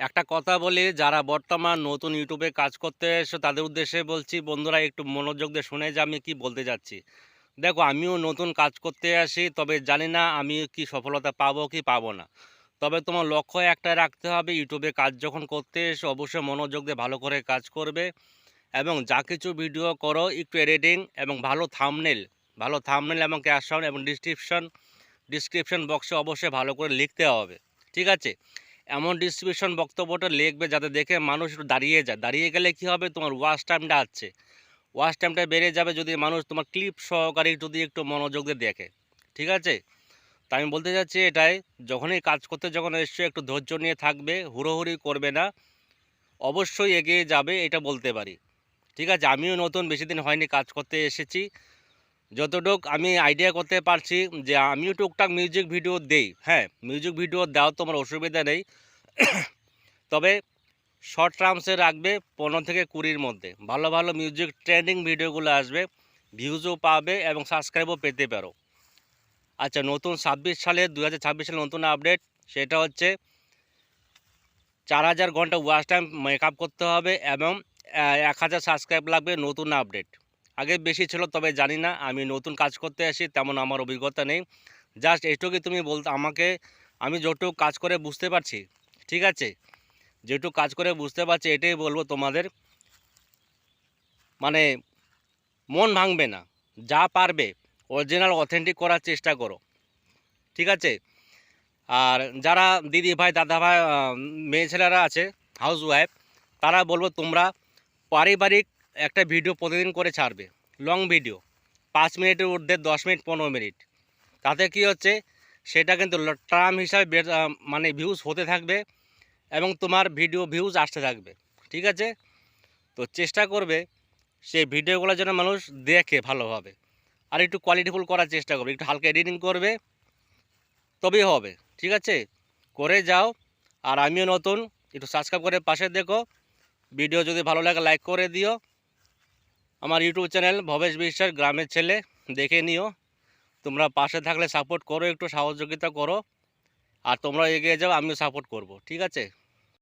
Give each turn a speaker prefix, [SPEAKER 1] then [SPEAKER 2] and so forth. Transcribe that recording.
[SPEAKER 1] একটা কথা বলি, যারা বর্তমান নতুন ইউটিউবে কাজ করতে এসো তাদের উদ্দেশ্যে বলছি, বন্ধুরা একটু মনোযোগ দিয়ে শুনে যে আমি কি বলতে যাচ্ছি। দেখো, আমিও নতুন কাজ করতে আসি, তবে জানি না আমি কি সফলতা পাবো কি পাবো না। তবে তোমার লক্ষ্য একটা রাখতে হবে, ইউটিউবে কাজ যখন করতে এসো অবশ্যই মনোযোগ দিয়ে ভালো করে কাজ করবে, এবং যা কিছু ভিডিও করো একটু এডিটিং এবং ভালো থাম্বনেল এবং ক্যাপশন এবং ডিসক্রিপশন বক্সে অবশ্যই ভালো করে লিখতে হবে। ঠিক আছে? এমন ডিসক্রিপশন বক্তব্যটা লিখবে যাতে দেখে মানুষ একটু দাঁড়িয়ে যায়। দাঁড়িয়ে গেলে কি হবে, তোমার ওয়াচ টাইমটা বেড়ে যাবে যদি মানুষ তোমার ক্লিপ সহকারে যদি একটু মনোযোগ দিয়ে দেখে। ঠিক আছে? তাই আমি বলতে চাচ্ছি এটাই, যখনই কাজ করতে যখন এসছো একটু ধৈর্য নিয়ে থাকবে, হুড়োহুড়ি করবে না, অবশ্যই এগিয়ে যাবে, এটা বলতে পারি। ঠিক আছে? আমিও নতুন, বেশি দিন হয়নি কাজ করতে এসেছি। যতটুক আমি আইডিয়া করতে পারছি যে আমিও টুকটাক মিউজিক ভিডিও দেই। হ্যাঁ, মিউজিক ভিডিও দাও, তোমার অসুবিধা নেই। তবে শর্ট টার্মসে রাখবে 15 থেকে 20-র মধ্যে। ভালো ভালো মিউজিক ট্রেন্ডিং ভিডিওগুলো আসবে, ভিউজও পাবে এবং সাবস্ক্রাইবও পেতে পারো। আচ্ছা, নতুন 2026 সালে নতুন আপডেট, সেটা হচ্ছে 4000 ঘন্টা ওয়াচ টাইম মেকআপ করতে হবে এবং 1000 সাবস্ক্রাইব লাগবে, নতুন আপডেট। আগে বেশি ছিল, তবে জানি না, আমি নতুন কাজ করতে আসি, তেমন আমার অভিজ্ঞতা নেই। জাস্ট এইটুকুই তুমি বলতে আমাকে, আমি যতটুকু কাজ করে বুঝতে পারছি। ঠিক আছে? যেটুকু কাজ করে বুঝতে পারছি এটাই বলবো তোমাদের, মানে মন ভাঙবে না, যা পারবে অরিজিনাল অথেন্টিক করার চেষ্টা করো। ঠিক আছে? আর যারা দিদি ভাই দাদা ভাই মেয়ে ছেলেরা আছে, হাউস ওয়াইফ, তারা বলবো তোমরা পারিবারিক একটা ভিডিও প্রতিদিন করে ছাড়বে, লং ভিডিও, 5 মিনিটের ঊর্ধ্বে, 10 মিনিট 15 মিনিট। তাতে কি হচ্ছে, সেটা কিন্তু টার্ম হিসাবে মানে ভিউজ হতে থাকবে এবং তোমার ভিডিও ভিউজ আসতে থাকবে। ঠিক আছে? তো চেষ্টা করবে সেই ভিডিওগুলো যেন মানুষ দেখে ভালোভাবে, আর একটু কোয়ালিটিফুল করার চেষ্টা করবে, একটু হালকা এডিটিং করবে, তবেই হবে। ঠিক আছে? করে যাও। আর আমিও নতুন, একটু সাবস্ক্রাইব করে পাশে দেখো। ভিডিও যদি ভালো লাগে লাইক করে দিও। আমার ইউটিউব চ্যানেল ভবেশ বিশ্বাস গ্রামের ছেলে, দেখে নিও। তোমরা পাশে থাকলে সাপোর্ট করো, একটু সহযোগিতা করো, আর তোমরা এগিয়ে যাও, আমিও সাপোর্ট করব। ঠিক আছে?